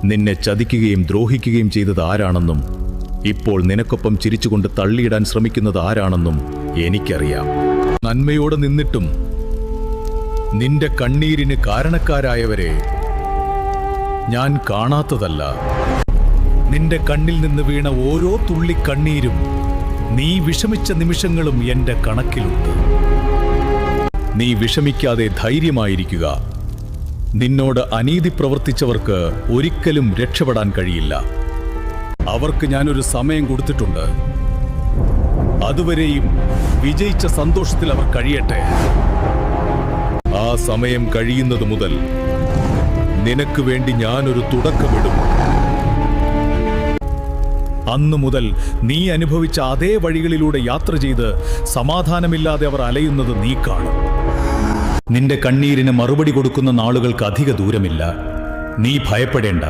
നിന്നെ ചതിക്കുകയും ദ്രോഹിക്കുകയും ചെയ്തത് ആരാണെന്നും ഇപ്പോൾ നിനക്കൊപ്പം ചിരിച്ചുകൊണ്ട് തള്ളിയിടാൻ ശ്രമിക്കുന്നത് ആരാണെന്നും എനിക്കറിയാം. നന്മയോടെ നിന്നിട്ടും നിന്റെ കണ്ണീരിന് കാരണക്കാരായവരെ ഞാൻ കാണാത്തതല്ല. നിന്റെ കണ്ണിൽ നിന്ന് വീണ ഓരോ തുള്ളി കണ്ണീരും, നീ വിഷമിച്ച നിമിഷങ്ങളും എന്റെ കണക്കിലുണ്ട്. നീ വിഷമിക്കാതെ ധൈര്യമായിരിക്കുക. നിന്നോട് അനീതി പ്രവർത്തിച്ചവർക്ക് ഒരിക്കലും രക്ഷപ്പെടാൻ കഴിയില്ല. അവർക്ക് ഞാനൊരു സമയം കൊടുത്തിട്ടുണ്ട്. അതുവരെയും വിജയിച്ച സന്തോഷത്തിൽ അവർ കഴിയട്ടെ. ആ സമയം കഴിയുന്നത് മുതൽ നിനക്ക് വേണ്ടി ഞാനൊരു തുടക്കമിടും. അന്നു മുതൽ നീ അനുഭവിച്ച അതേ വഴികളിലൂടെ യാത്ര ചെയ്ത് സമാധാനമില്ലാതെ അവർ അലയുന്നത് നീ കാണും. നിന്റെ കണ്ണീരിന് മറുപടി കൊടുക്കുന്ന നാളുകൾക്ക് അധിക ദൂരമില്ല. നീ ഭയപ്പെടേണ്ട.